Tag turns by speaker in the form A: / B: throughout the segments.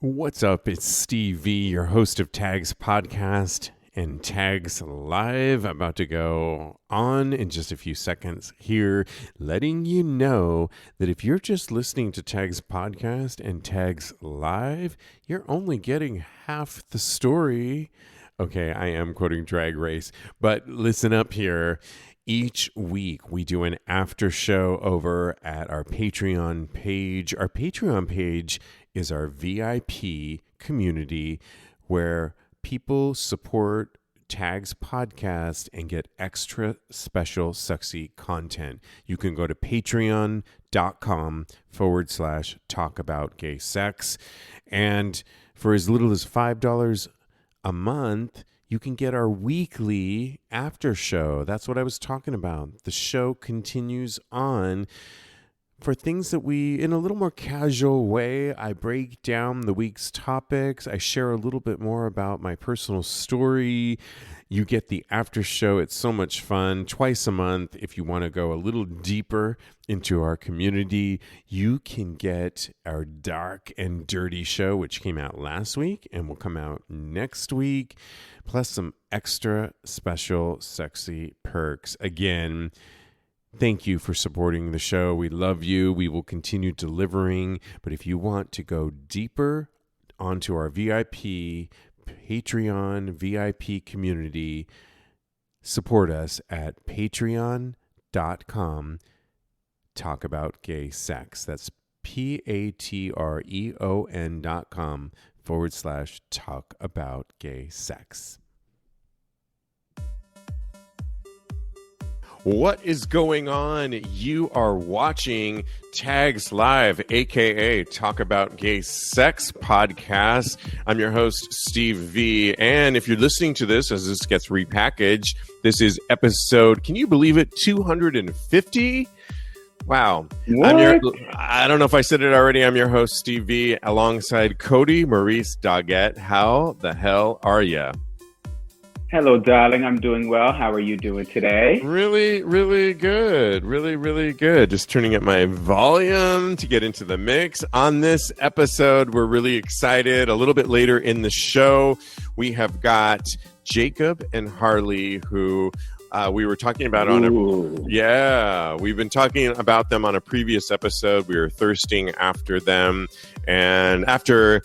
A: What's up? It's Steve V, your host of TAGSPodcast and Tags Live. About to go on in just a few seconds here, letting you know that if you're just listening to Tags Podcast and Tags Live, you're only getting half the story. Okay, I am quoting Drag Race, but listen up here. Each week we do an after show over at our Patreon page. Our Patreon page is our VIP community where people support Tags Podcast and get extra special sexy content. You can go to patreon.com/talk about gay sex. And for as little as $5 a month, you can get our weekly after show. That's what I was talking about. The show continues on for things that we, in a little more casual way, I break down the week's topics. I share a little bit more about my personal story. You get the after show. It's so much fun. Twice a month, if you want to go a little deeper into our community, you can get our Dark and Dirty show, which came out last week and will come out next week, plus some extra special sexy perks. Again, thank you for supporting the show. We love you. We will continue delivering. But if you want to go deeper onto our VIP Patreon VIP community, support us at patreon.com talk about gay sex. That's patreon.com/talk about gay sex. What is going on? You are watching Tags Live, aka Talk About Gay Sex podcast. I'm your host, Steve V. And if you're listening to this as this gets repackaged, this is episode, can you believe it, 250? Wow. I don't know if I said it already. I'm your host, Steve V, alongside Cody Maurice Doggett. How the hell are you?
B: Hello, darling. I'm doing well. How are you doing today?
A: Really, really good. Really, really good. Just turning up my volume to get into the mix. On this episode, we're really excited. A little bit later in the show, we have got Jacob and Harley, who we were talking about we've been talking about them on a previous episode. We were thirsting after them and after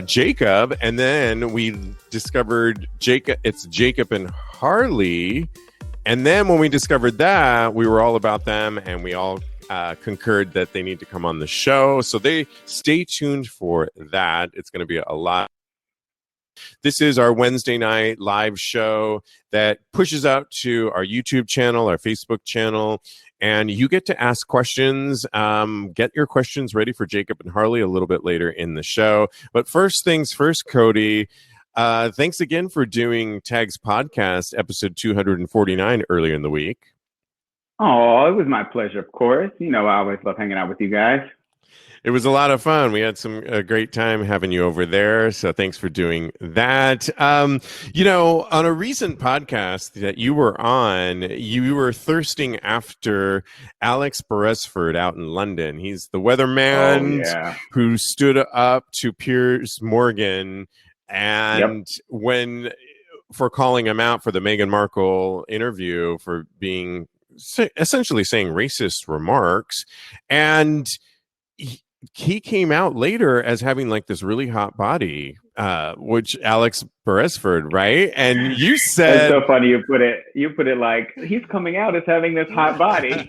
A: Jacob, and then we discovered it's Jacob and Harley, and then when we discovered that, we were all about them, and we all concurred that they need to come on the show. So stay tuned for that. It's going to be a lot. This is our Wednesday night live show that pushes out to our YouTube channel, our Facebook channel, and you get to ask questions. Get your questions ready for Jacob and Harley a little bit later in the show. But first things first, Cody, thanks again for doing Tags Podcast episode 249 earlier in the week.
B: Oh, it was my pleasure, of course. You know, I always love hanging out with you guys.
A: It was a lot of fun. We had a great time having you over there. So thanks for doing that. On a recent podcast that you were on, you were thirsting after Alex Beresford out in London. He's the weatherman who stood up to Piers Morgan and for calling him out for the Meghan Markle interview for being essentially saying racist remarks. And he came out later as having like this really hot body, which Alex Beresford, right? And you said,
B: it's so funny you put it like he's coming out as having this hot body.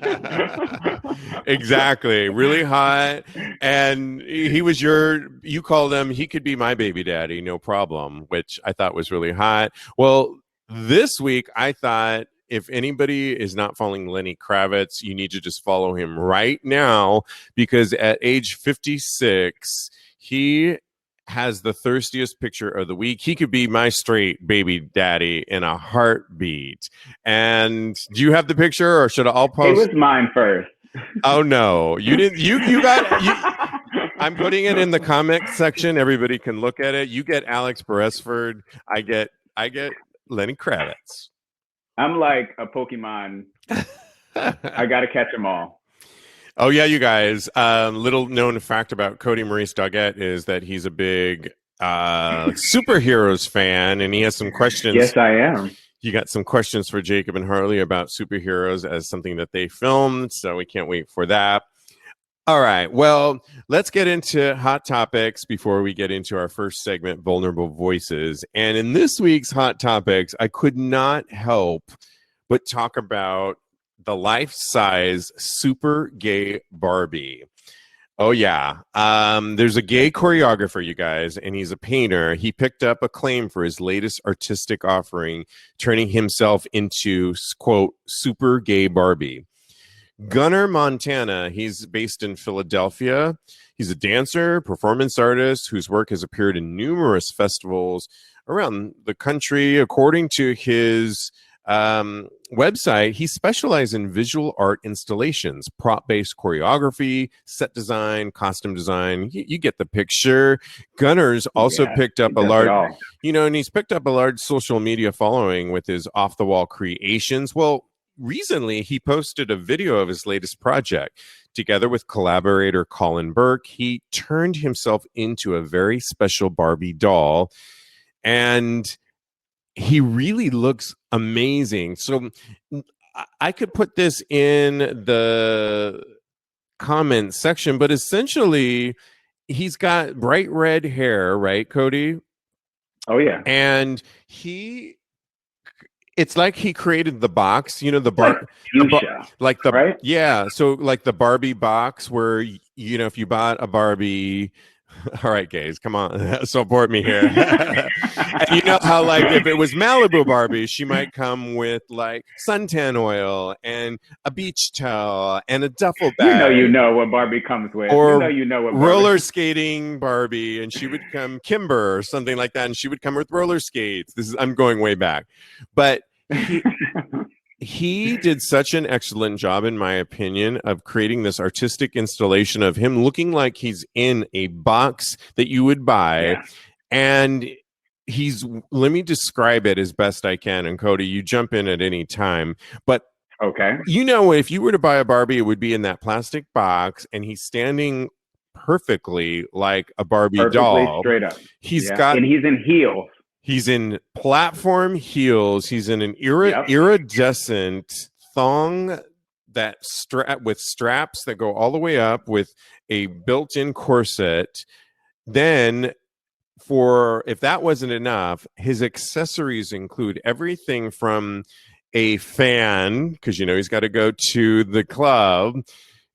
A: Exactly, really hot. And you called him, he could be my baby daddy, no problem, which I thought was really hot. Well, this week I thought, if anybody is not following Lenny Kravitz, you need to just follow him right now, because at age 56, he has the thirstiest picture of the week. He could be my straight baby daddy in a heartbeat. And do you have the picture, or should I post?
B: It was mine first.
A: Oh no, you didn't. You got. I'm putting it in the comment section. Everybody can look at it. You get Alex Beresford. I get Lenny Kravitz.
B: I'm like a Pokemon. I got to catch them all.
A: Oh yeah, you guys. Little known fact about Cody Maurice Doggett is that he's a big superheroes fan, and he has some questions.
B: Yes, I am.
A: You got some questions for Jacob and Harley about superheroes as something that they filmed, so we can't wait for that. All right. Well, let's get into hot topics before we get into our first segment, Vulnerable Voices. And in this week's hot topics, I could not help but talk about the life-size super gay Barbie. Oh yeah. There's a gay choreographer, you guys, and he's a painter. He picked up acclaim for his latest artistic offering, turning himself into, quote, super gay Barbie. Gunnar Montana, he's based in Philadelphia. He's a dancer, performance artist whose work has appeared in numerous festivals around the country. According to his website, he specializes in visual art installations, prop-based choreography, set design, costume design. You get the picture. Gunnar's also picked up a large, and he's picked up a large social media following with his off-the-wall creations. Well, recently, he posted a video of his latest project. Together with collaborator Colin Burke, he turned himself into a very special Barbie doll, and he really looks amazing. So I could put this in the comment section, but essentially, he's got bright red hair, right, Cody?
B: Oh, yeah.
A: And it's like he created the box, the
B: right?
A: Yeah. So like the Barbie box where, if you bought a Barbie, all right, guys, come on, support me here. And you know how, like, if it was Malibu Barbie, she might come with like suntan oil and a beach towel and a duffel bag.
B: You know what Barbie comes with.
A: Or
B: you know what
A: roller skating Barbie, and she would come Kimber or something like that, and she would come with roller skates. I'm going way back, but he did such an excellent job, in my opinion, of creating this artistic installation of him looking like he's in a box that you would buy. Yeah. And let me describe it as best I can. And Cody, you jump in at any time. But
B: okay,
A: if you were to buy a Barbie, it would be in that plastic box, and he's standing perfectly like a Barbie doll.
B: Straight up.
A: And
B: he's in heels.
A: He's in platform heels. He's in an iridescent thong with straps that go all the way up with a built-in corset. Then, if that wasn't enough, his accessories include everything from a fan, because he's got to go to the club.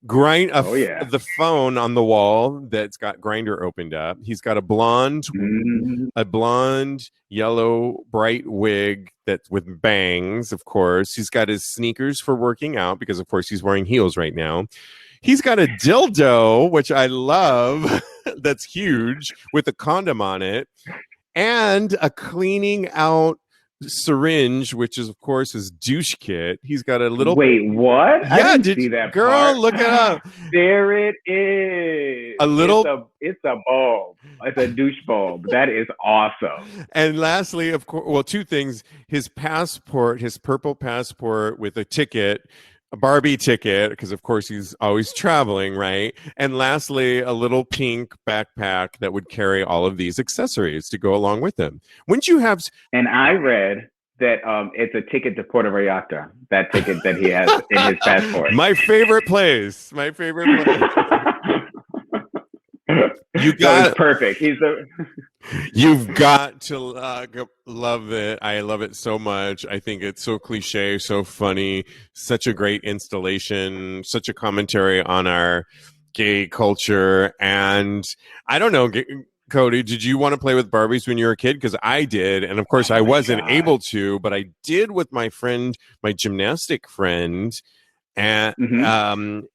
A: The phone on the wall that's got Grinder opened up. He's got a blonde yellow bright wig that's with bangs, of course. He's got his sneakers for working out because, of course, he's wearing heels right now. He's got a dildo, which I love, that's huge, with a condom on it, and a cleaning out syringe, which is, of course, his douche kit. He's got a little.
B: Wait, what?
A: Yeah,
B: I didn't see that
A: girl,
B: part.
A: Look it up.
B: There it is.
A: A little.
B: It's a bulb. It's a douche bulb. That is awesome.
A: And lastly, of course, two things: his passport, his purple passport with a ticket. A Barbie ticket, because of course he's always traveling, right? And lastly, a little pink backpack that would carry all of these accessories to go along with him. Wouldn't you have?
B: And I read that it's a ticket to Puerto Vallarta. That ticket that he has in his passport.
A: My favorite place. You got
B: perfect.
A: You've got to love it. I love it so much. I think it's so cliche, so funny, such a great installation, such a commentary on our gay culture. And I don't know, Cody, did you want to play with Barbies when you were a kid? Because I did. And of course, I wasn't able to, but I did with my gymnastic friend. And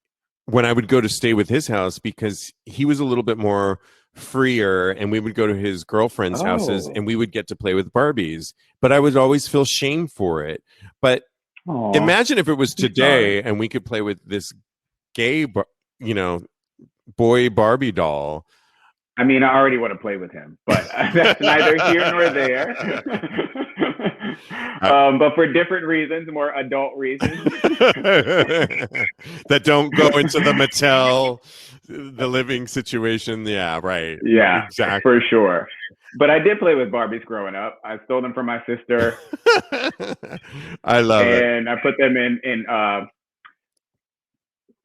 A: when I would go to stay with his house, because he was a little bit more freer, and we would go to his girlfriend's houses, and we would get to play with Barbies. But I would always feel shame for it. But imagine if it was today and we could play with this gay, boy Barbie doll.
B: I mean, I already want to play with him, but that's neither here nor there. But for different reasons, more adult reasons.
A: That don't go into the Mattel, the living situation. Yeah, right.
B: Yeah,
A: Exactly.
B: for sure. But I did play with Barbies growing up. I stole them from my sister.
A: I love it.
B: And I put them in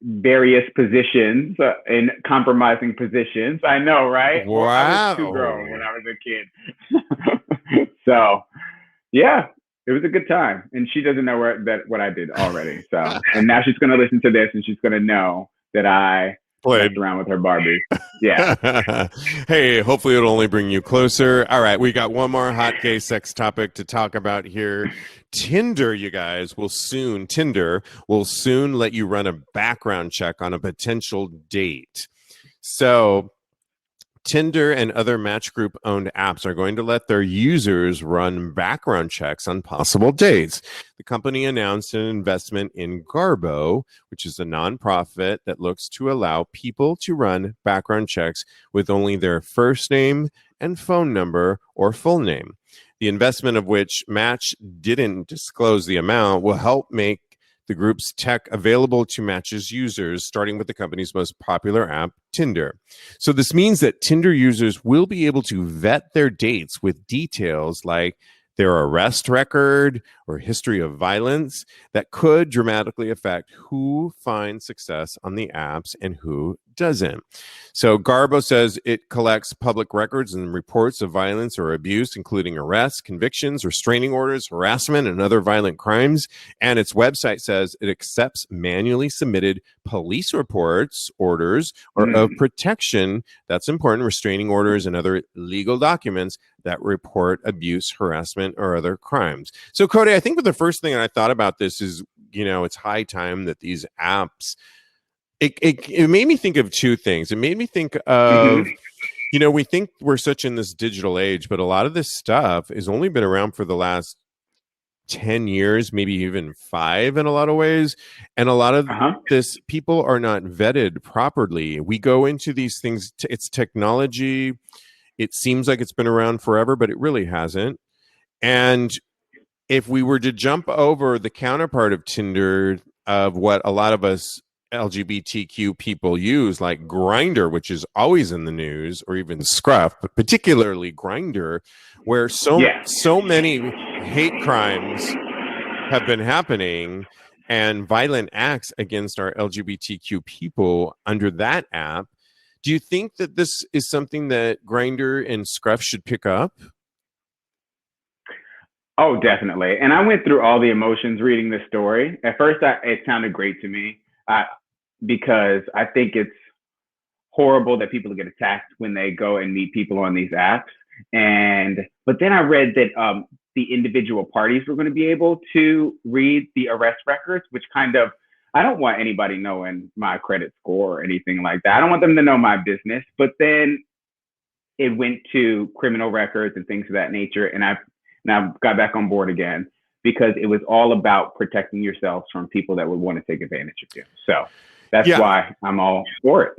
B: various positions, in compromising positions. I know, right?
A: Wow.
B: Well, I was too grown when I was a kid. So, yeah, it was a good time. And she doesn't know what I did already. So, and now she's going to listen to this and she's going to know that I messed around with her Barbie. Yeah.
A: Hey, hopefully it'll only bring you closer. All right, we got one more hot gay sex topic to talk about here. Tinder, you guys, Tinder will soon let you run a background check on a potential date. So Tinder and other Match Group owned apps are going to let their users run background checks on possible dates. The company announced an investment in Garbo, which is a nonprofit that looks to allow people to run background checks with only their first name and phone number or full name. The investment, of which Match didn't disclose the amount, will help make the group's tech available to Match's users, starting with the company's most popular app, Tinder. So this means that Tinder users will be able to vet their dates with details like their arrest record or history of violence that could dramatically affect who finds success on the apps and who doesn't. So Garbo says it collects public records and reports of violence or abuse, including arrests, convictions, restraining orders, harassment, and other violent crimes. And its website says it accepts manually submitted police reports, orders, or of protection. That's important, restraining orders and other legal documents that report abuse, harassment, or other crimes. So, Cody, I think the first thing I thought about this is, it's high time that these apps, it made me think of two things. It made me think of, we think we're such in this digital age, but a lot of this stuff has only been around for the last 10 years, maybe even 5 in a lot of ways. And a lot of this, people are not vetted properly. We go into these things, it's technology. It seems like it's been around forever, but it really hasn't. And if we were to jump over the counterpart of Tinder, of what a lot of us LGBTQ people use, like Grindr, which is always in the news, or even Scruff, but particularly Grindr, where so many hate crimes have been happening and violent acts against our LGBTQ people under that app. Do you think that this is something that Grindr and Scruff should pick up?
B: Oh, definitely. And I went through all the emotions reading this story. At first, it sounded great to me because I think it's horrible that people get attacked when they go and meet people on these apps. But then I read that the individual parties were going to be able to read the arrest records, which I don't want anybody knowing my credit score or anything like that. I don't want them to know my business. But then it went to criminal records and things of that nature. And I got back on board again because it was all about protecting yourselves from people that would want to take advantage of you. So that's why I'm all for it.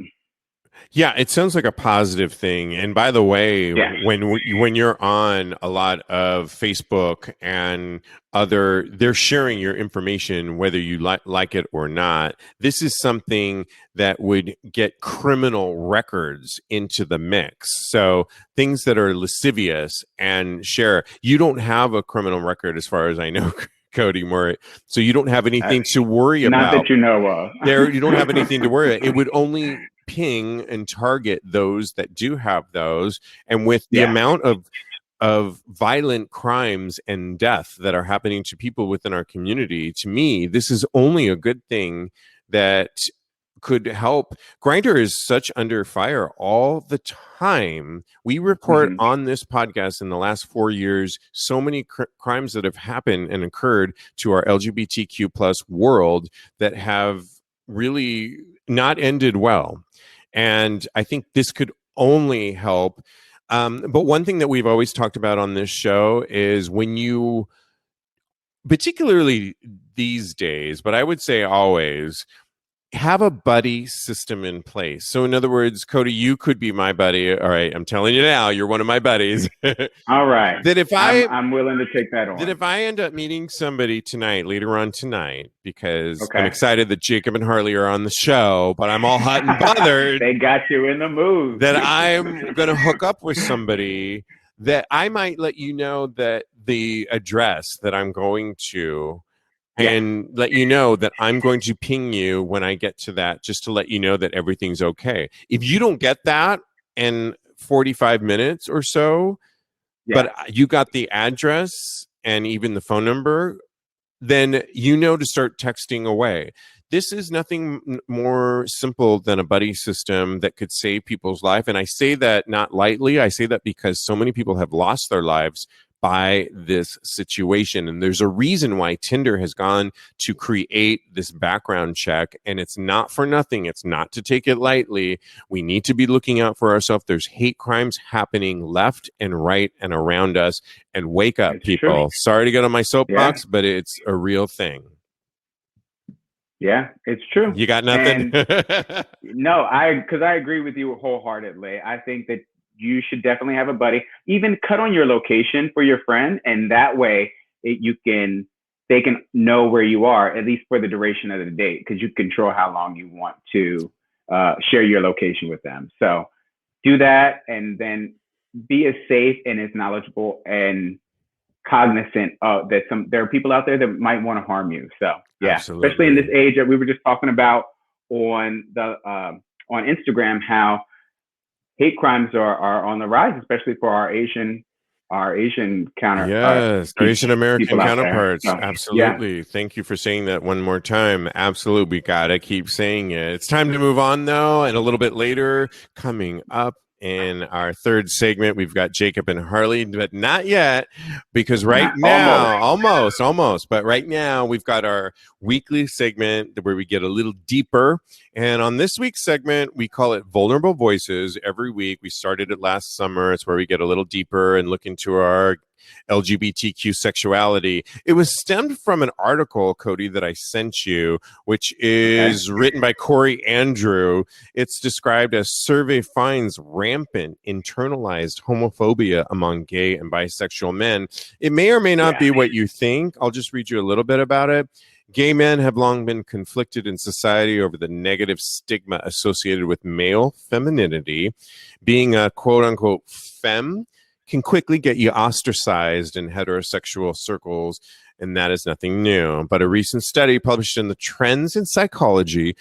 A: Yeah, it sounds like a positive thing. And by the way, when you're on a lot of Facebook and they're sharing your information, whether you like it or not. This is something that would get criminal records into the mix. So things that are lascivious and share. You don't have a criminal record, as far as I know, Cody Moore. So you don't have anything to worry about.
B: Not that you know of.
A: You don't have anything to worry about. It would only ping and target those that do have those. And with the amount of violent crimes and death that are happening to people within our community, to me, this is only a good thing that could help. Grindr is such under fire all the time. We report on this podcast in the last 4 years so many crimes that have happened and occurred to our LGBTQ plus world that have really not ended well. And I think this could only help. But one thing that we've always talked about on this show is when you, particularly these days, but I would say always, have a buddy system in place. So in other words, Cody, you could be my buddy. All right, I'm telling you now, you're one of my buddies.
B: All right.
A: that if
B: I'm willing to take that
A: that
B: on.
A: if I end up meeting somebody tonight, later on tonight, because I'm
B: Okay.
A: excited that Jacob and Harley are on the show, but I'm all hot and bothered
B: They got you in the mood.
A: that I'm going to hook up with somebody, that I might let you know that the address that I'm going to, and let you know that I'm going to ping you when I get to that, just to let you know that everything's okay. If you don't get that in 45 minutes or so, but you got the address and even the phone number, then you know to start texting away. This is nothing more simple than a buddy system that could save people's life. And I say that not lightly. I say that because so many people have lost their lives by this situation. And there's a reason why Tinder has gone to create this background check. And it's not for nothing. It's not to take it lightly. We need to be looking out for ourselves. There's hate crimes happening left and right and around us. And wake up,
B: It's
A: people.
B: true.
A: Sorry to get on my soapbox, but it's a real thing.
B: Yeah, it's true.
A: You got nothing?
B: No, because I agree with you wholeheartedly. I think that you should definitely have a buddy. Even cut on your location for your friend, and that way they can know where you are, at least for the duration of the date, because you control how long you want to share your location with them. So do that, and then be as safe and as knowledgeable and cognizant of that there are people out there that might want to harm you. So yeah,
A: Absolutely.
B: Especially in this age that we were just talking about on Instagram, how hate crimes are on the rise, especially for our Asian counter.
A: Yes, our Asian American counterparts.
B: So,
A: absolutely. Yeah. Thank you for saying that one more time. Absolutely. We gotta keep saying it. It's time to move on though, and a little bit later, coming up in our third segment, we've got Jacob and Harley, but not yet, because almost, but right now we've got our weekly segment where we get a little deeper. And on this week's segment, we call it Vulnerable Voices. Every week, we started it last summer. It's where we get a little deeper and look into our LGBTQ sexuality. It was stemmed from an article, Cody, that I sent you, which is written by Corey Andrew. It's described as survey finds rampant internalized homophobia among gay and bisexual men. It may or may not be what you think. I'll just read you a little bit about it. Gay men have long been conflicted in society over the negative stigma associated with male femininity. Being a quote-unquote femme can quickly get you ostracized in heterosexual circles, and that is nothing new. But a recent study published in the Trends in Psychology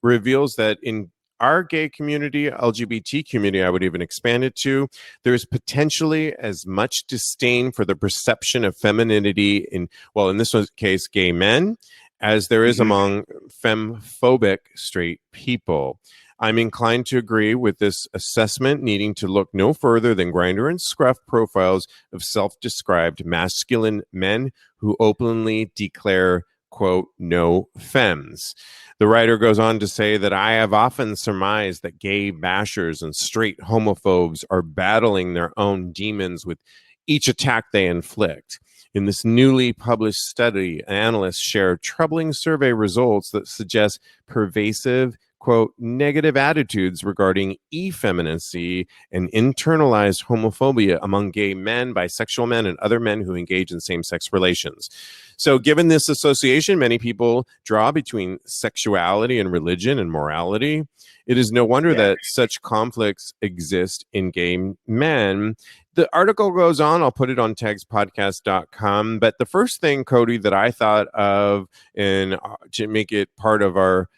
A: reveals that in our gay community, LGBT community, I would even expand it to, there is potentially as much disdain for the perception of femininity in this case, gay men, as there is among femme-phobic straight people. I'm inclined to agree with this assessment, needing to look no further than Grindr and Scruff profiles of self-described masculine men who openly declare, quote, no femmes. The writer goes on to say that I have often surmised that gay bashers and straight homophobes are battling their own demons with each attack they inflict. In this newly published study, analysts share troubling survey results that suggest pervasive, quote, negative attitudes regarding effeminacy and internalized homophobia among gay men, bisexual men, and other men who engage in same-sex relations. So given this association, many people draw between sexuality and religion and morality. It is no wonder that such conflicts exist in gay men. The article goes on, I'll put it on TAGSPodcast.com, but the first thing, Cody, that I thought of and to make it part of our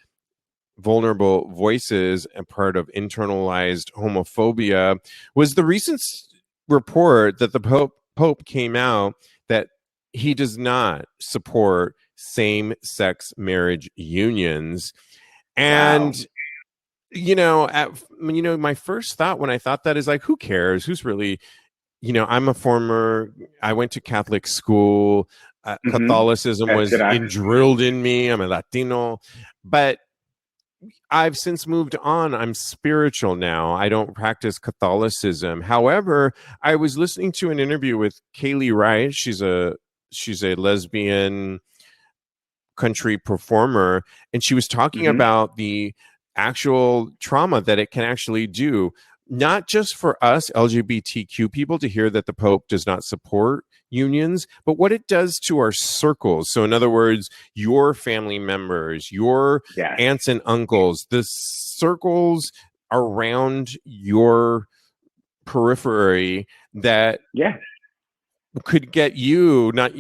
A: vulnerable voices and part of internalized homophobia was the recent report that the Pope came out that he does not support same-sex marriage unions. And my first thought when I thought that is like, who cares? Who's really, I went to Catholic school. Catholicism was drilled in me. I'm a Latino, but I've since moved on. I'm spiritual now. I don't practice Catholicism. However, I was listening to an interview with Kaylee Wright. She's a lesbian country performer, and she was talking about the actual trauma that it can actually do, not just for us LGBTQ people to hear that the Pope does not support unions, but what it does to our circles. So in other words, your family members, your
B: Yes.
A: aunts and uncles, the circles around your periphery that
B: Yes.
A: could get you, not,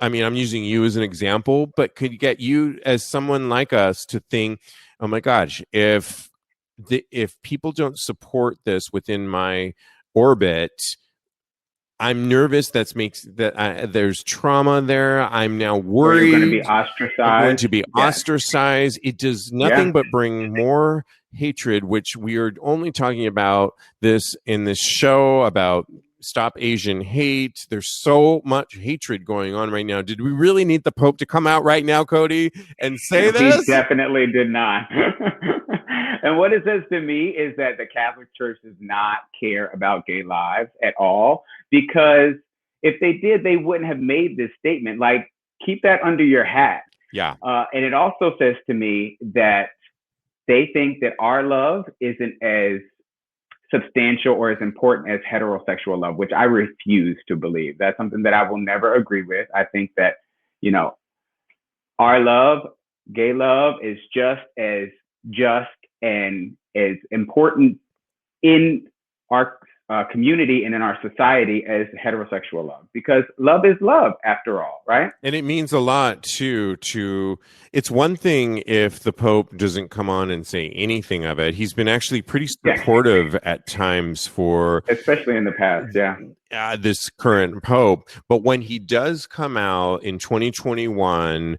A: I mean, I'm using you as an example, but could get you as someone like us to think, oh my gosh, if people don't support this within my orbit, I'm nervous. That makes that there's trauma there. I'm now
B: Or you're going to be
A: worried.
B: ostracized.
A: I'm going to be
B: Yes.
A: ostracized. It does nothing but bring more hatred, which we are only talking about this in this show about Stop Asian Hate. There's so much hatred going on right now. Did we really need the Pope to come out right now, Cody, and say this?
B: He definitely did not. And what it says to me is that the Catholic Church does not care about gay lives at all, because if they did, they wouldn't have made this statement. Like, keep that under your hat.
A: Yeah.
B: And it also says to me that they think that our love isn't as substantial or as important as heterosexual love, which I refuse to believe. That's something that I will never agree with. I think that, you know, our love, gay love, is just and as important in our community and in our society as heterosexual love, because love is love after all, right?
A: And it means a lot too. It's one thing if the Pope doesn't come on and say anything of it. He's been actually pretty supportive at times for,
B: especially in the past,
A: this current Pope. But when he does come out in 2021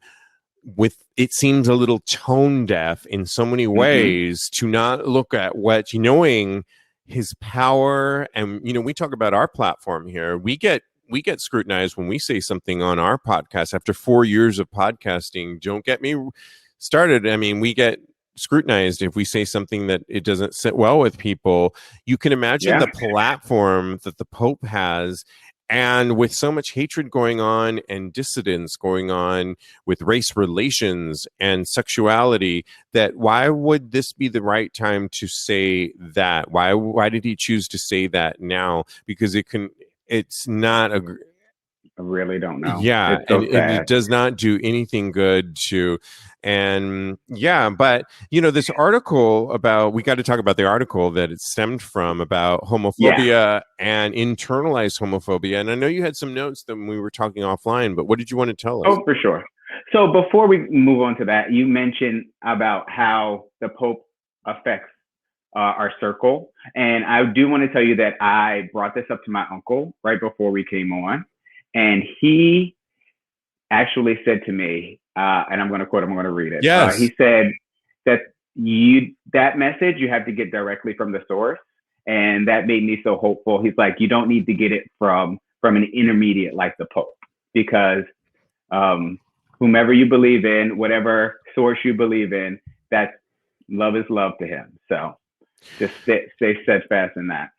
A: with, it seems a little tone deaf in so many ways, to not look at what, knowing his power. And we talk about our platform here, we get scrutinized when we say something on our podcast after 4 years of podcasting. Don't get me started. I mean, we get scrutinized if we say something that it doesn't sit well with people. You can imagine the platform that the Pope has. And with so much hatred going on and dissidence going on with race relations and sexuality, that why would this be the right time to say that? Why did he choose to say that now? Because it's not a...
B: I really don't know.
A: Yeah,
B: so
A: and it does not do anything good to... And but this article about, we got to talk about the article that it stemmed from, about homophobia and internalized homophobia. And I know you had some notes that we were talking offline, but what did you want to tell us?
B: Oh, for sure. So before we move on to that, you mentioned about how the Pope affects our circle. And I do want to tell you that I brought this up to my uncle right before we came on. And he actually said to me, and I'm going to quote him, I'm going to read it.
A: Yes.
B: He said that that message you have to get directly from the source. And that made me so hopeful. He's like, you don't need to get it from an intermediate like the Pope, because whomever you believe in, whatever source you believe in, that love is love to him. So just stay steadfast in that.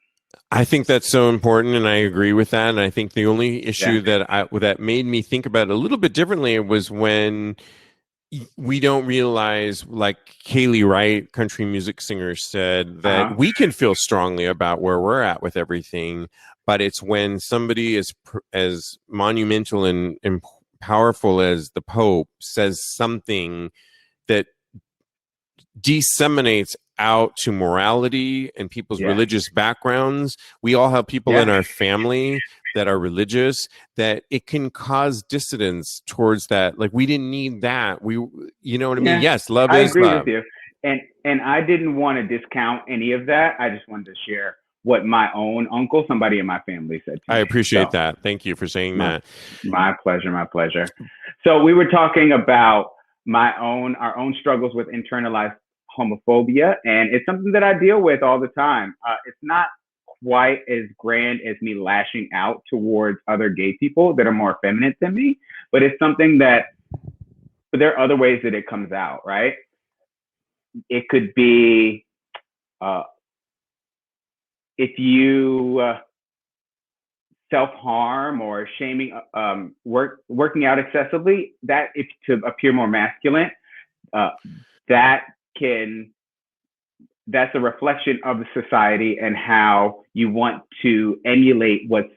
A: I think that's so important, and I agree with that. And I think the only issue that made me think about it a little bit differently was when we don't realize, like Kaylee Wright, country music singer, said that we can feel strongly about where we're at with everything, but it's when somebody as monumental and powerful as the Pope says something that disseminates out to morality and people's religious backgrounds. We all have people in our family that are religious, that it can cause dissidence towards that. Like, we didn't need that. You know what I mean? Yes, love is love. I agree with
B: you. And I didn't want to discount any of that. I just wanted to share what my own uncle, somebody in my family, said to me.
A: I appreciate that. Thank you for saying that.
B: My pleasure. My pleasure. So we were talking about our own struggles with internalized homophobia, and it's something that I deal with all the time. It's not quite as grand as me lashing out towards other gay people that are more feminine than me, but it's something but there are other ways that it comes out, right? It could be if you self-harm or shaming, working out excessively, that if to appear more masculine, uh, that can that's a reflection of the society and how you want to emulate what's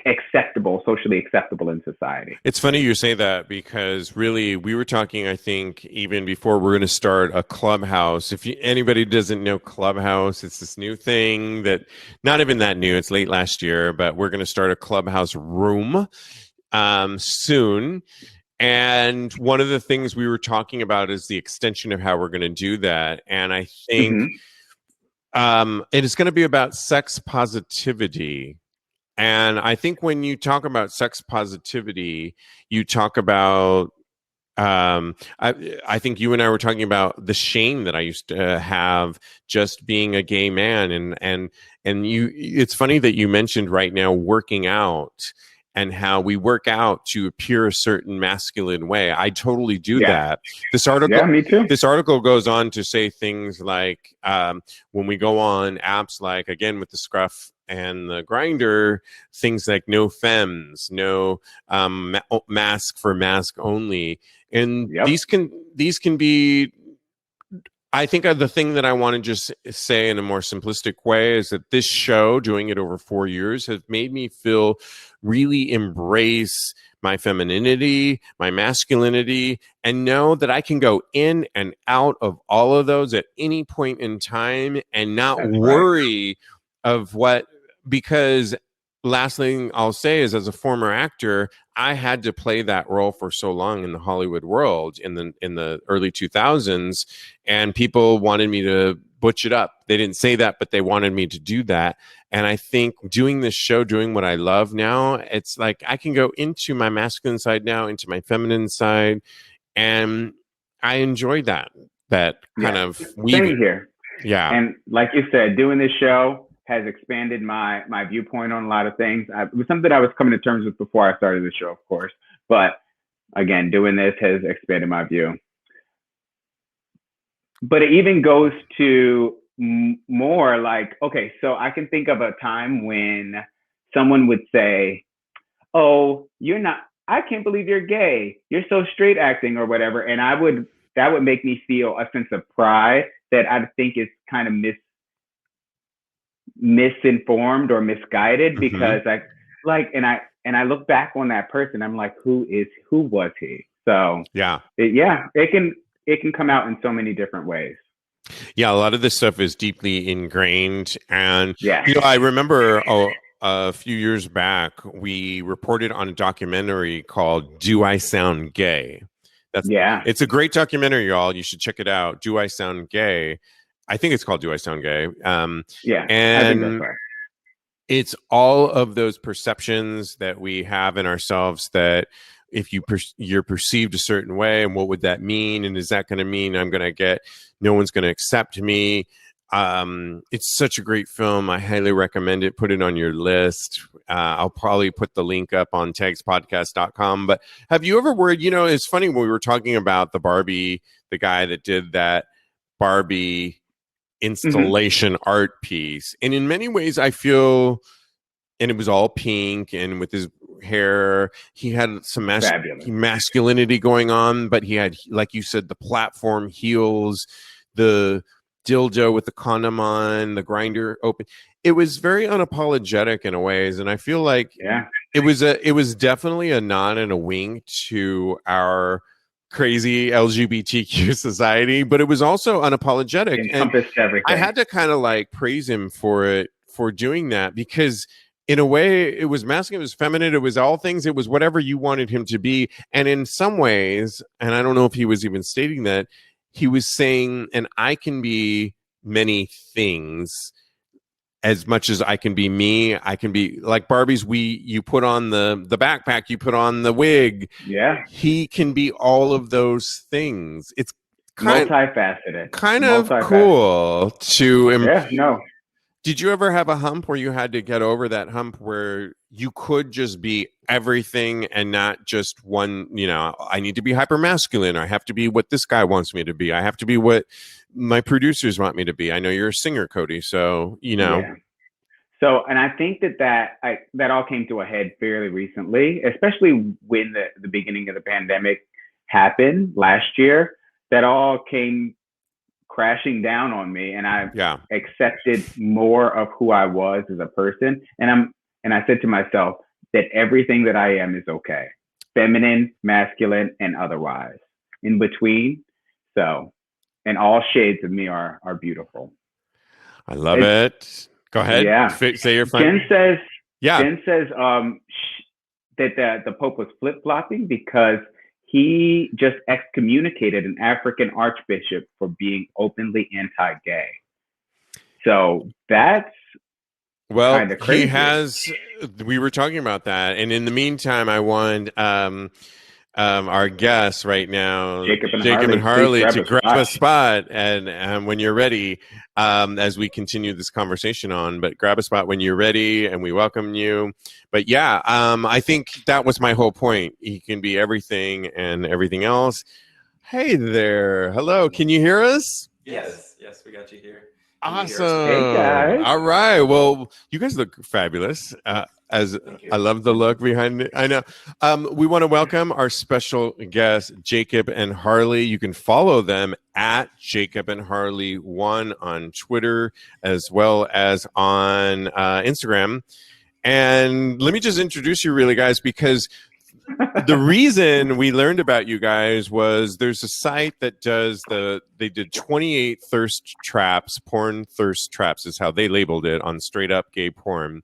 B: acceptable, socially acceptable in society.
A: It's funny you say that because really we were talking, I think, even before we're going to start a Clubhouse. If anybody doesn't know Clubhouse, it's this new thing that not even that new. It's late last year, but we're going to start a Clubhouse room soon. And one of the things we were talking about is the extension of how we're going to do that. And I think it is going to be about sex positivity. And I think when you talk about sex positivity, you talk about, I think you and I were talking about the shame that I used to have just being a gay man. And you, it's funny that you mentioned right now working out and how we work out to appear a certain masculine way. I totally do that. This article,
B: me too.
A: This article goes on to say things like when we go on apps like, again, with the Scruff and the Grinder, things like no femmes, no mask for mask only. And these can be, I think the thing that I want to just say in a more simplistic way is that this show, doing it over 4 years, has made me feel really embrace my femininity, my masculinity, and know that I can go in and out of all of those at any point in time and not worry of what, because last thing I'll say is, as a former actor, I had to play that role for so long in the Hollywood world in the early 2000s, and people wanted me to butch it up. They didn't say that, but they wanted me to do that. And I think doing this show, doing what I love now, it's like I can go into my masculine side now, into my feminine side, and I enjoy that kind of weaving.
B: Same here.
A: Yeah.
B: And like you said, doing this show has expanded my viewpoint on a lot of things. It was something I was coming to terms with before I started the show, of course. But again, doing this has expanded my view. But it even goes to more like, okay, so I can think of a time when someone would say, oh, I can't believe you're gay. You're so straight acting or whatever. And that would make me feel a sense of pride that I think is kind of misinformed or misguided, because I look back on that person, I'm like, who was he? So it can come out in so many different ways.
A: Yeah, a lot of this stuff is deeply ingrained. And I remember a few years back, we reported on a documentary called Do I Sound Gay? It's a great documentary, y'all. You should check it out. Do I Sound Gay? I think it's called Do I Sound Gay? And
B: I think that's right.
A: It's all of those perceptions that we have in ourselves, that if you're perceived a certain way, and what would that mean? And is that going to mean no one's going to accept me? It's such a great film. I highly recommend it. Put it on your list. I'll probably put the link up on TAGSPodcast.com. But have you ever worried, it's funny when we were talking about the Barbie, the guy that did that Barbie installation art piece, and in many ways I feel, and it was all pink, and with his hair he had some masculinity going on, but he had, like you said, the platform heels, the dildo with the condom on, the grinder open. It was very unapologetic in a ways, and I feel like it was definitely a nod and a wink to our crazy LGBTQ society, but it was also unapologetic.
B: Encompassed everything.
A: I had to kind of like praise him for doing that, because in a way it was masculine, it was feminine, it was all things, it was whatever you wanted him to be. And in some ways, and I don't know if he was even stating that, he was saying, and I can be many things as much as I can be me. I can be like Barbie's. You put on the backpack, you put on the wig.
B: Yeah.
A: He can be all of those things. It's
B: multifaceted.
A: Kind of cool to. Did you ever have a hump where you had to get over that hump where you could just be everything and not just one, I need to be hyper masculine, or I have to be what this guy wants me to be, I have to be what my producers want me to be? I know you're a singer, Cody, so.
B: So, and I think that all came to a head fairly recently, especially when the beginning of the pandemic happened last year. That all came crashing down on me, and I
A: Yeah.
B: accepted more of who I was as a person. And I said to myself that everything that I am is okay, feminine, masculine, and otherwise, in between. So, and all shades of me are beautiful.
A: I love
B: It's,
A: it. Go ahead.
B: yeah.
A: Say your fun.
B: Jen says
A: Yeah.
B: Jen says that the Pope was flip flopping because he just excommunicated an African archbishop for being openly anti-gay. So that's
A: Well,
B: kind of
A: he
B: crazy.
A: has. We were talking about that, and in the meantime, I want our guests right now,
B: Jacob and
A: Harley,
B: please
A: to grab a spot, and when you're ready, as we continue this conversation on. But grab a spot when you're ready, and we welcome you. But yeah, I think that was my whole point. He can be everything and everything else. Hey there, hello. Can you hear us?
C: Yes, we got you here.
A: Awesome.
B: Hey guys.
A: All right. Well, you guys look fabulous. I love the look behind it. I know. We want to welcome our special guests, Jacob and Harley. You can follow them at Jacob and Harley 1 on Twitter as well as on Instagram. And let me just introduce you really, guys, because the reason we learned about you guys was there's a site that they did 28 thirst traps, porn thirst traps is how they labeled it, on straight up gay porn.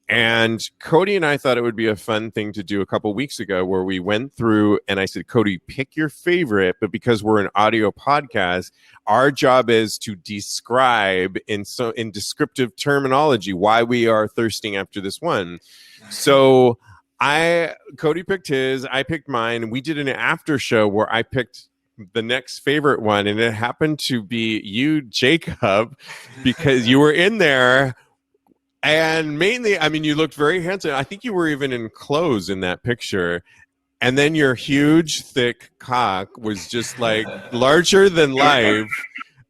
A: And Cody and I thought it would be a fun thing to do a couple weeks ago, where we went through and I said, Cody, pick your favorite. But because we're an audio podcast, our job is to describe in descriptive terminology why we are thirsting after this one. So Cody picked his, I picked mine, and we did an after show where I picked the next favorite one, and it happened to be you, Jacob, because you were in there. And mainly, I mean, you looked very handsome. I think you were even in clothes in that picture. And then your huge, thick cock was just like larger than life,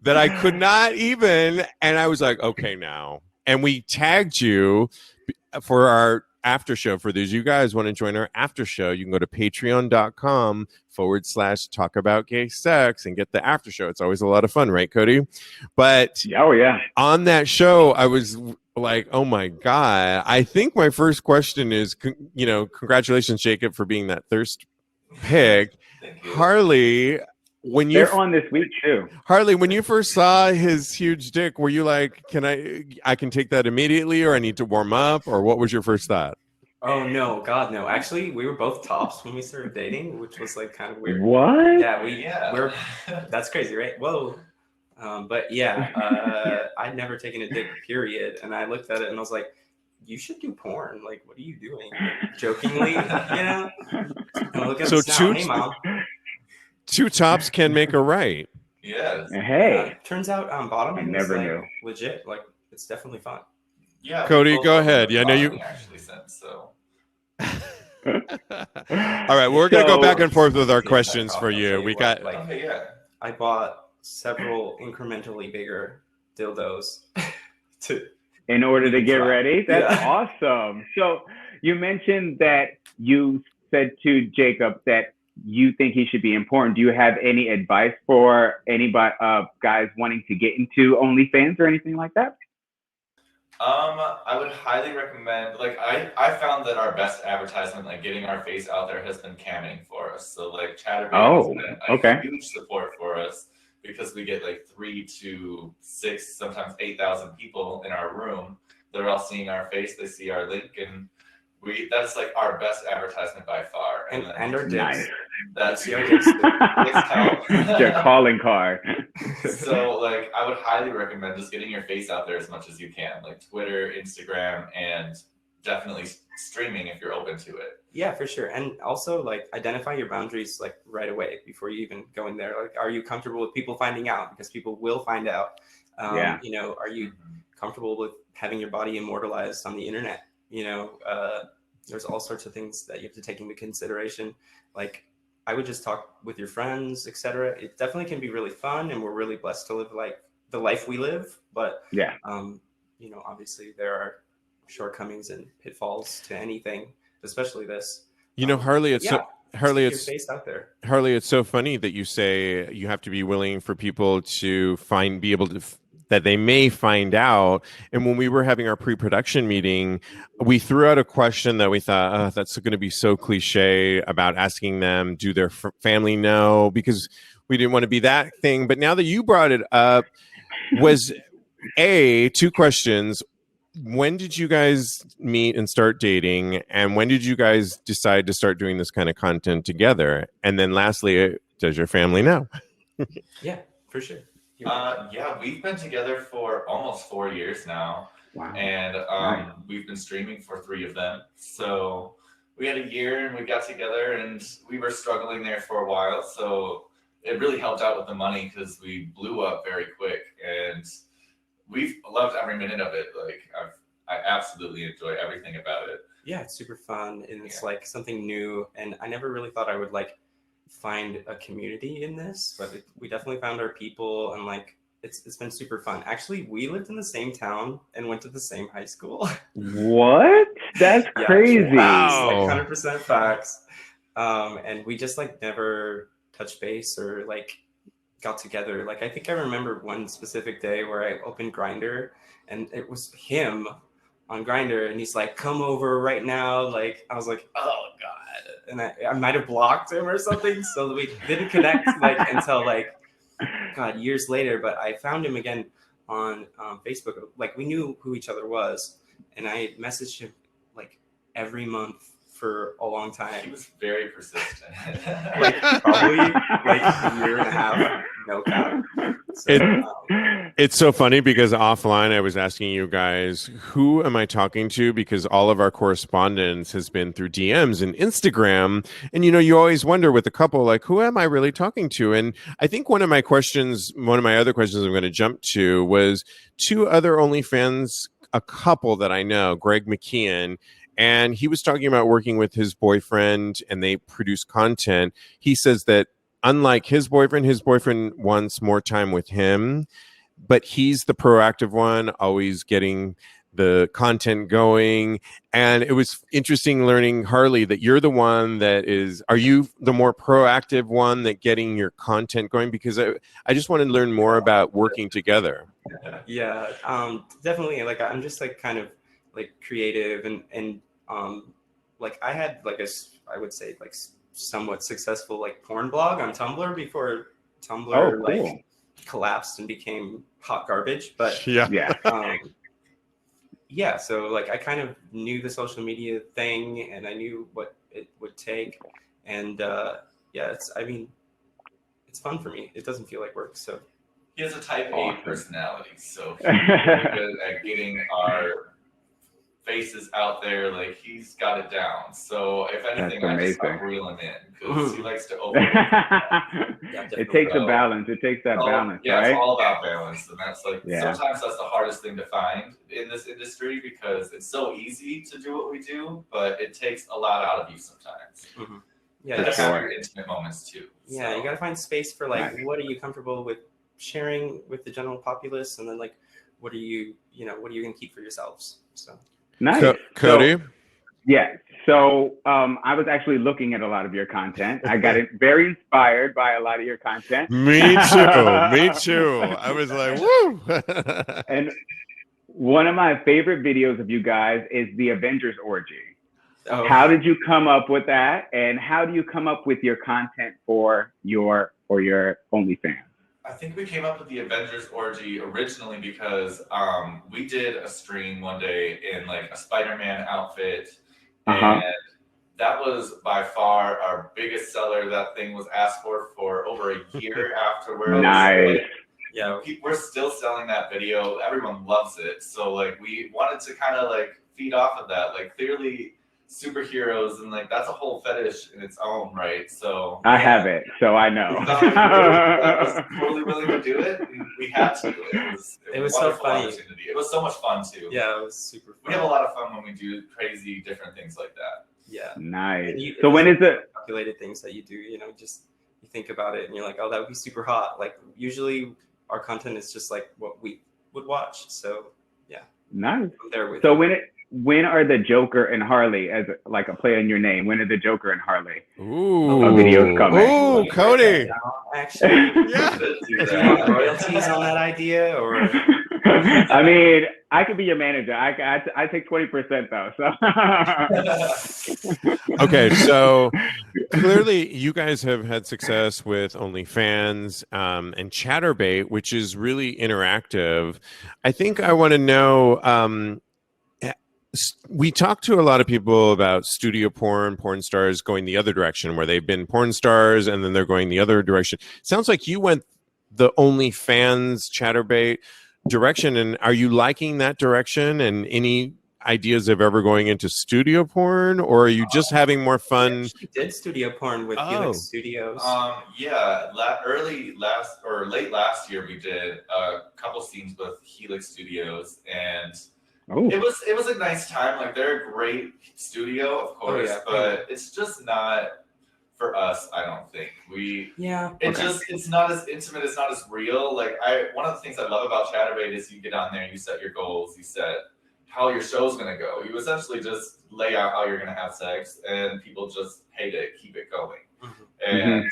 A: that I could not even. And I was like, okay, now. And we tagged you for our after show. For those you guys want to join our after show, you can go to patreon.com/talk about gay sex and get the after show. It's always a lot of fun, right, Cody? But on that show, I was like, oh my God. I think my first question is, congratulations, Jacob, for being that thirst pig. Harley,
B: they're on this week too.
A: Harley, when you first saw his huge dick, were you like, I can take that immediately, or I need to warm up, or what was your first thought?
C: Oh no, God no. Actually, we were both tops when we started dating, which was like kind of weird.
B: What?
C: Yeah, we're that's crazy, right? Whoa. But yeah, I'd never taken a dick, period. And I looked at it and I was like, you should do porn. Like, what are you doing? Like, jokingly, And I look at
A: so
C: now, hey mom.
A: Two tops can make a right.
C: Yes.
B: Hey.
C: Turns out bottoming
B: I never knew.
C: Legit. Like, it's definitely fun.
D: Yeah.
A: Cody, go ahead. Yeah, I know you
D: actually since so.
A: All right, we're gonna go back and forth with our questions for you. We got
C: I bought several incrementally bigger dildos
B: in order to get ready. That's awesome. So you mentioned that you said to Jacob that you think he should be in porn. Do you have any advice for anybody, guys wanting to get into OnlyFans or anything like that?
D: I would highly recommend, like, I found that our best advertisement, like getting our face out there, has been camming for us. So like Chatterbait has been a huge support for us, because we get like 3 to 6, sometimes 8,000 people in our room. They're all seeing our face, they see our link, and that's like our best advertisement by far.
C: And our dicks.
B: Nice.
D: That's
C: your dicks.
B: Your calling card.
D: So like, I would highly recommend just getting your face out there as much as you can, like Twitter, Instagram, and definitely streaming if you're open to it.
C: Yeah, for sure. And also like identify your boundaries like right away before you even go in there. Like, are you comfortable with people finding out? Because people will find out. Are you comfortable with having your body immortalized on the internet? There's all sorts of things that you have to take into consideration. Like, I would just talk with your friends, etc. It definitely can be really fun, and we're really blessed to live like the life we live. But obviously there are shortcomings and pitfalls to anything, especially this.
A: You know, Harley, it's so Harley,
C: it's your face out there.
A: Harley, it's so funny that you say you have to be willing for people to be able to that they may find out. And when we were having our pre-production meeting, we threw out a question that we thought, that's going to be so cliche about asking them, do their family know? Because we didn't want to be that thing. But now that you brought it up, was two questions. When did you guys meet and start dating? And when did you guys decide to start doing this kind of content together? And then lastly, does your family know?
C: Yeah, for sure.
D: Yeah, we've been together for almost 4 years now.
B: Wow.
D: And we've been streaming for 3 of them. So we had a year and we got together and we were struggling there for a while. So it really helped out with the money because we blew up very quick. And we've loved every minute of it. Like I absolutely enjoy everything about it.
C: Yeah, it's super fun and it's like something new. And I never really thought I would like find a community in this, but we definitely found our people and like it's been super fun. Actually, we lived in the same town and went to the same high school.
B: What? That's crazy.
A: Wow.
C: Like 100% facts. And we just like never touched base or like got together. Like I think I remember one specific day where I opened Grindr and it was him on Grindr and he's like, come over right now. Like I was like, oh God. And I might have blocked him or something. So we didn't connect like until like, God, years later. But I found him again on Facebook. Like we knew who each other was. And I messaged him like every month for a long time.
D: He was very persistent.
C: Like probably like a year and a half, no cap. So,
A: it's so funny because offline I was asking you guys, who am I talking to? Because all of our correspondence has been through DMs and Instagram. And, you know, you always wonder with a couple, like, who am I really talking to? And I think one of my other questions I'm going to jump to was 2 other OnlyFans, a couple that I know, Greg McKeon. And he was talking about working with his boyfriend and they produce content. He says that unlike his boyfriend wants more time with him, but he's the proactive one, always getting the content going. And it was interesting learning, Harley, that you're the one that are you the more proactive one that getting your content going? Because I just want to learn more about working together.
C: Yeah, definitely. Like I'm just like kind of like creative and like I had like I would say like somewhat successful like porn blog on Tumblr before Tumblr like collapsed and became hot garbage. But so like I kind of knew the social media thing and I knew what it would take. And it's fun for me. It doesn't feel like work. So
D: he has a type A personality, so he's really good at getting our faces out there. Like he's got it down. So if anything, I just reel him in because he likes to open.
B: It takes a balance. It takes that balance, right?
D: It's all about balance, and that's like sometimes that's the hardest thing to find in this industry because it's so easy to do what we do, but it takes a lot out of you sometimes.
C: Mm-hmm. Yeah,
D: you have your intimate moments too.
C: Yeah, you got to find space for like what are you comfortable with sharing with the general populace, and then like what are you going to keep for yourselves? So.
B: Nice.
A: Cody?
B: So I was actually looking at a lot of your content. I got very inspired by a lot of your content.
A: Me too. I was like, woo!
B: And one of my favorite videos of you guys is the Avengers Orgy. Oh. How did you come up with that? And how do you come up with your content for your OnlyFans?
D: I think we came up with the Avengers Orgy originally because we did a stream one day in like a Spider-Man outfit. And that was by far our biggest seller. That thing was asked for over a year afterwards.
B: Nice.
D: We're still selling that video. Everyone loves it. So like we wanted to kind of like feed off of that. Like clearly superheroes and like that's a whole fetish in its own right. So
B: I have it, so I know.
D: I was totally willing to do it. We had to. It was
C: so funny.
D: It was so much fun too.
C: Yeah, it was super fun.
D: We have a lot of fun when we do crazy different things like that.
C: Yeah.
B: Nice. So when is it?
C: Calculated things that you do, just you think about it and you're like, oh, that would be super hot. Like usually our content is just like what we would watch. So yeah.
B: Nice.
C: I'm there with
B: so
C: you.
B: when are the Joker and Harley as like a play on your name? When are the Joker and Harley videos coming?
A: Ooh, Cody.
C: Actually,
A: Yeah.
C: do you want royalties on that idea, or?
B: I mean, I could be your manager. I take 20% though. So.
A: Okay, so clearly you guys have had success with OnlyFans and ChatterBait, which is really interactive. I think I want to know. We talk to a lot of people about studio porn stars going the other direction, where they've been porn stars and then they're going the other direction. Sounds like you went the OnlyFans ChatterBait direction, and are you liking that direction? And any ideas of ever going into studio porn, or are you just having more fun?
C: We did studio porn with Helix Studios.
D: Late last year we did a couple scenes with Helix Studios, and it was a nice time. Like, they're a great studio, of course, but it's just not for us. I don't think it's not as intimate. It's not as real. Like, one of the things I love about ChatterBait is you get on there, you set your goals, you set how your show's gonna go. You essentially just lay out how you're gonna have sex, and people just pay to keep it going. And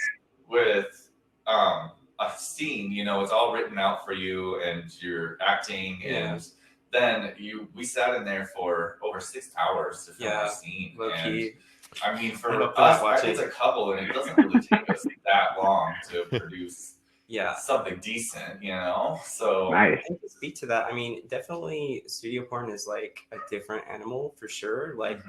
D: with a scene, it's all written out for you, and you're acting, and then we sat in there for over 6 hours to film a scene.
C: Low key.
D: I mean, for us, it's a couple, and it doesn't really take us that long to produce something decent, So
B: nice.
C: I can speak to that. I mean, definitely studio porn is like a different animal for sure. Like,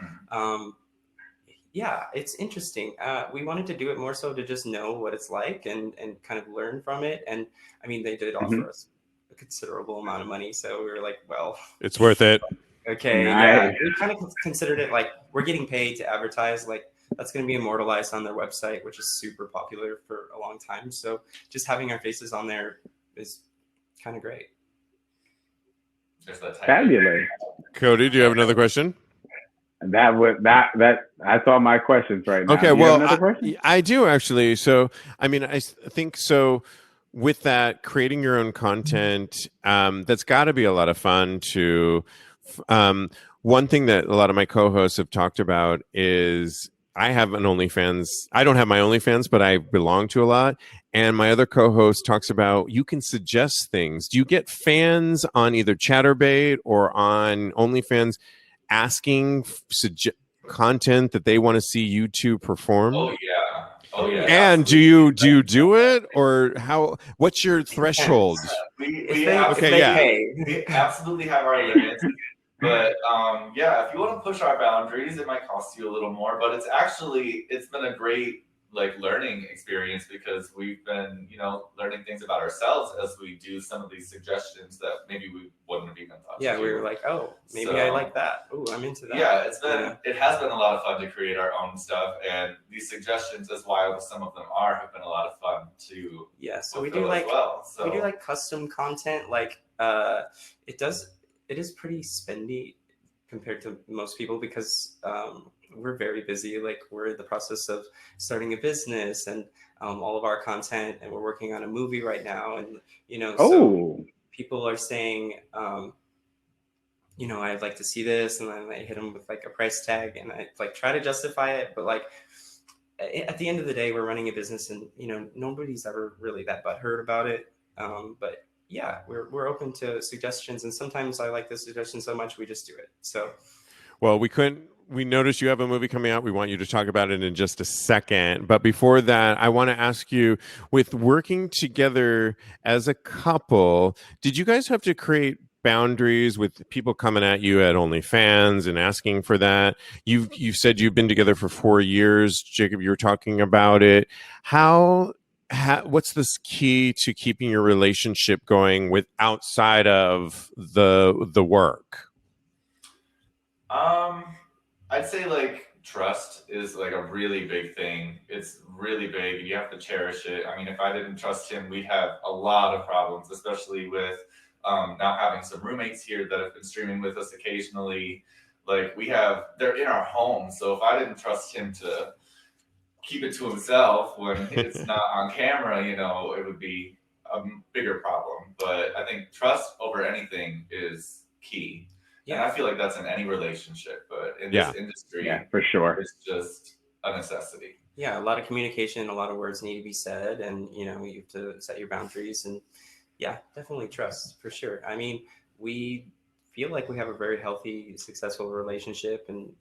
C: it's interesting. We wanted to do it more so to just know what it's like and kind of learn from it. And I mean, they did offer us a considerable amount of money, so we were like, well,
A: it's worth it.
C: Okay,
B: nice.
C: We kind of considered it like we're getting paid to advertise. Like, that's going to be immortalized on their website, which is super popular for a long time. So just having our faces on there is kind of great.
B: Fabulous.
A: Cody, do you have another question?
B: That's all my questions right now.
A: Okay, well, I do actually. So, I mean, I think so. With that, creating your own content, that's got to be a lot of fun to. One thing that a lot of my co-hosts have talked about is I have an OnlyFans. I don't have my OnlyFans, but I belong to a lot. And my other co-host talks about you can suggest things. Do you get fans on either ChatterBait or on OnlyFans asking content that they want to see you two perform?
D: Oh yeah.
A: And do you do it, or how? What's your threshold?
D: We absolutely have our limits. But if you want to push our boundaries, it might cost you a little more. But it's been a great learning experience, because we've been learning things about ourselves as we do some of these suggestions that maybe we wouldn't have even thought.
C: Yeah, we were like, oh, maybe I like that. Oh, I'm into that.
D: Yeah, it has been a lot of fun to create our own stuff, and these suggestions, as wild as some of them are, have been a lot of fun to.
C: Yeah, so we do we do like custom content. Like it is pretty spendy compared to most people, because we're very busy. Like, we're in the process of starting a business and all of our content, and we're working on a movie right now. And, so people are saying, I'd like to see this. And then I hit them with like a price tag, and I try to justify it. But at the end of the day, we're running a business, and, nobody's ever really that butthurt about it. But yeah, we're open to suggestions. And sometimes I like the suggestion so much, we just do it. So,
A: well, we noticed you have a movie coming out. We want you to talk about it in just a second. But before that, I want to ask you, with working together as a couple, did you guys have to create boundaries with people coming at you at OnlyFans and asking for that? You've said you've been together for 4 years. Jacob, you were talking about it. What's this key to keeping your relationship going with outside of the work?
D: I'd say trust is a really big thing. It's really big. You have to cherish it. I mean, if I didn't trust him, we'd have a lot of problems, especially with now having some roommates here that have been streaming with us occasionally. They're in our home. So if I didn't trust him to keep it to himself when it's not on camera, it would be a bigger problem. But I think trust over anything is key. And I feel like that's in any relationship, but in this industry,
B: for sure,
D: it's just a necessity.
C: Yeah, a lot of communication, a lot of words need to be said, and you have to set your boundaries, and definitely trust, for sure. I mean, we feel like we have a very healthy, successful relationship, and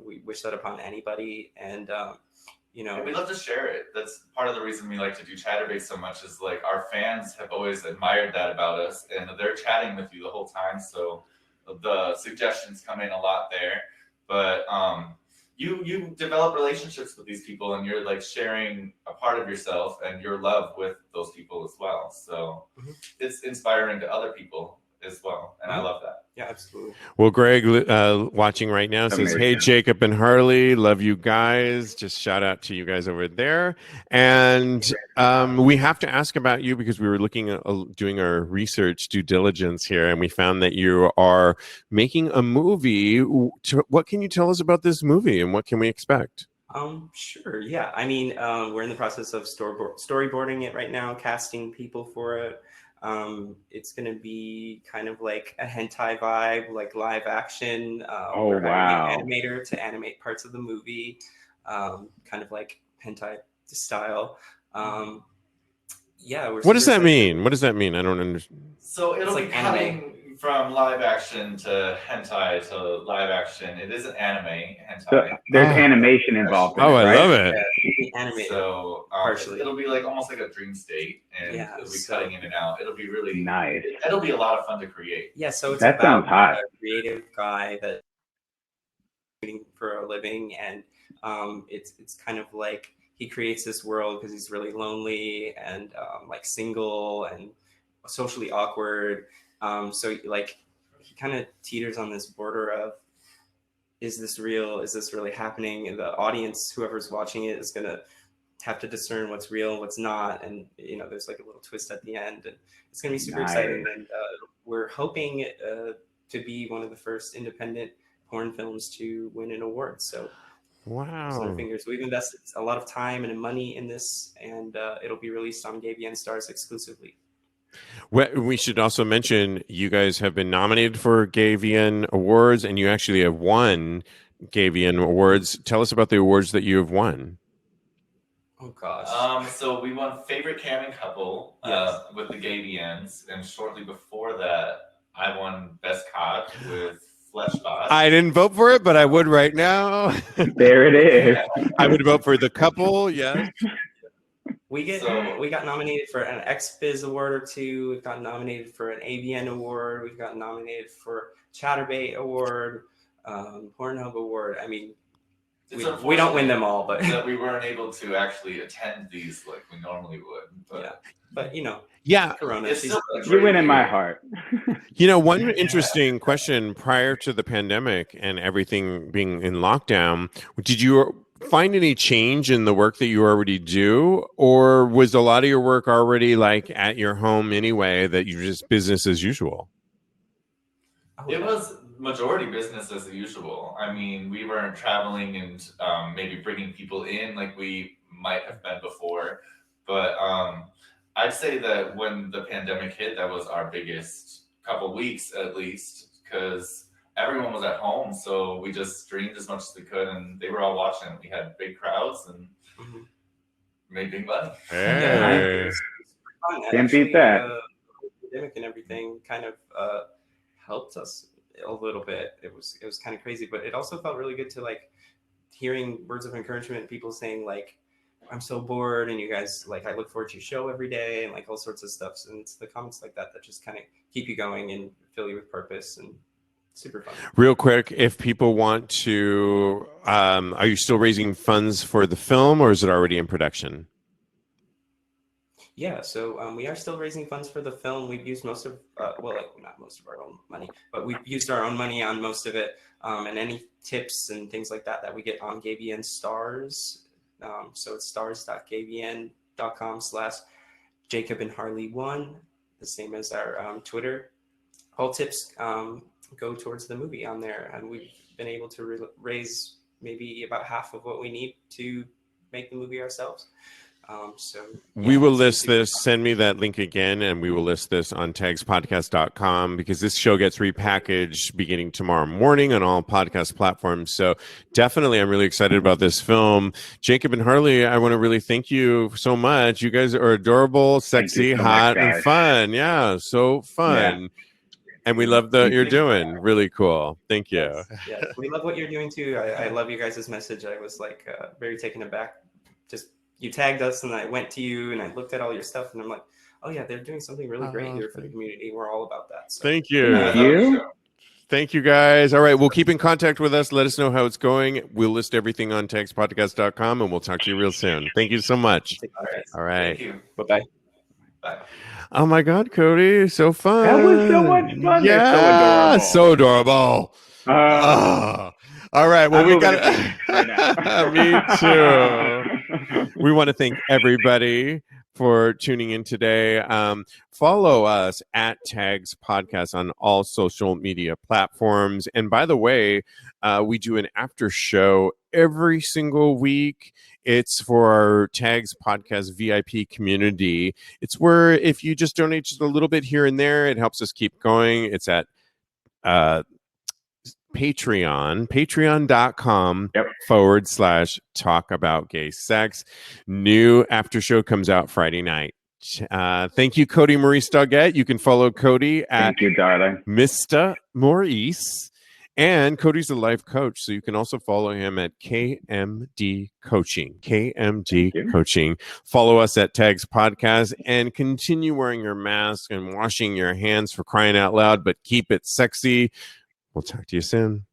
C: we wish that upon anybody, and
D: and we love to share it. That's part of the reason we like to do Chatterbait so much, is like our fans have always admired that about us, and they're chatting with you the whole time, so the suggestions come in a lot there. But you develop relationships with these people, and you're like sharing a part of yourself and your love with those people as well. So it's inspiring to other people as well, and I love that.
C: Yeah, absolutely.
A: Well, Greg, watching right now, says, "Hey, Jacob and Harley, love you guys." Just shout out to you guys over there. And we have to ask about you because we were looking at doing our research due diligence here, and we found that you are making a movie. What can you tell us about this movie, and what can we expect?
C: Sure. Yeah. I mean, we're in the process of storyboarding it right now, casting people for it. It's going to be kind of like a hentai vibe, like live action. We're hiring an animator to animate parts of the movie, kind of like hentai style.
A: What does that mean? What does that mean? I don't understand.
D: So it'll be cutting from live action to hentai to live action. It is an anime hentai.
B: So there's animation involved.
A: I love it.
D: So it'll be like almost like a dream state, and it'll be cutting in and out. It'll be really
B: nice.
D: It'll be a lot of fun to create.
C: Yeah, so it's
B: that sounds hot.
C: A creative guy that for a living, and it's kind of like he creates this world because he's really lonely and like single and socially awkward. So like he kind of teeters on this border of, is this real? Is this really happening? And the audience, whoever's watching it, is gonna have to discern what's real and what's not. And there's like a little twist at the end, and it's gonna be super exciting. And we're hoping to be one of the first independent porn films to win an award. So
A: wow,
C: fingers. We've invested a lot of time and money in this, and it'll be released on GayVN Stars exclusively.
A: We should also mention you guys have been nominated for GayVN Awards, and you actually have won GayVN Awards. Tell us about the awards that you have won.
C: Oh gosh.
D: So we won Favorite Camming Couple with the GayVNs, and shortly before that, I won Best Cod with Fleshbot.
A: I didn't vote for it, but I would right now.
B: There it is.
A: I would vote for the couple. Yes.
C: We got nominated for an XBiz award or two. We've got nominated for an AVN award. We've got nominated for Chatterbait award, Pornhub award. I mean, we don't win them all, but
D: that we weren't able to actually attend these like we normally would. But
C: Corona.
B: You win in my heart.
A: One interesting question prior to the pandemic and everything being in lockdown, did you find any change in the work that you already do, or was a lot of your work already like at your home anyway, that you just business as usual?
D: It was majority business as usual. I mean, we weren't traveling and maybe bringing people in like we might have been before, but I'd say that when the pandemic hit, that was our biggest couple weeks at least, because everyone was at home, so we just streamed as much as we could, and they were all watching. We had big crowds and made big money.
A: Hey.
B: Can't beat that.
C: The pandemic and everything kind of helped us a little bit. It was kind of crazy, but it also felt really good to like hearing words of encouragement, people saying like, I'm so bored, and you guys like, I look forward to your show every day, and like all sorts of stuff. And it's the comments like that just kind of keep you going and fill you with purpose, and super fun.
A: Real quick, if people want to, are you still raising funds for the film, or is it already in production?
C: Yeah, so we are still raising funds for the film. We've used most of, not most of our own money, but we've used our own money on most of it. And any tips and things like that we get on GayVN Stars. So it's stars.gayvn.com/Jacob and Harley 1, the same as our Twitter. All tips go towards the movie on there, and we've been able to raise maybe about half of what we need to make the movie ourselves.
A: We will list this. Send me that link again, and we will list this on TAGSPodcast.com because this show gets repackaged beginning tomorrow morning on all podcast platforms. So definitely, I'm really excited about this film. Jacob and Harley, I want to really thank you so much. You guys are adorable, sexy, hot, and fun. Yeah, so fun. Yeah. And we love what you're doing. Really cool. Thank you.
C: Yes, we love what you're doing too. I love you guys' message. I was like very taken aback. Just you tagged us, and I went to you, and I looked at all your stuff, and I'm like, oh yeah, they're doing something really great here for the community. We're all about that. So.
A: Thank you. Thank you, guys. All right, we'll keep in contact with us. Let us know how it's going. We'll list everything on TAGSPodcast.com, and we'll talk to you real soon. Thank you so much. All right.
D: Thank you.
C: Bye-bye.
D: Bye.
A: Oh my God, Cody, so fun.
B: That was so much fun.
A: Yeah, so adorable. All right, well, we got right me too. We want to thank everybody for tuning in today. Follow us at Tags Podcast on all social media platforms. And by the way, we do an after show every single week. It's for our Tags Podcast VIP community. It's where if you just donate just a little bit here and there, it helps us keep going. It's at patreon.com/talk about gay sex. New after show comes out Friday night. Thank you, Cody Maurice Doggett. You can follow Cody at
B: Thank you, darling.
A: Mr. Maurice. And Cody's a life coach, so you can also follow him at KMD Coaching. KMD Coaching. Follow us at Tags Podcast and continue wearing your mask and washing your hands for crying out loud, but keep it sexy. We'll talk to you soon.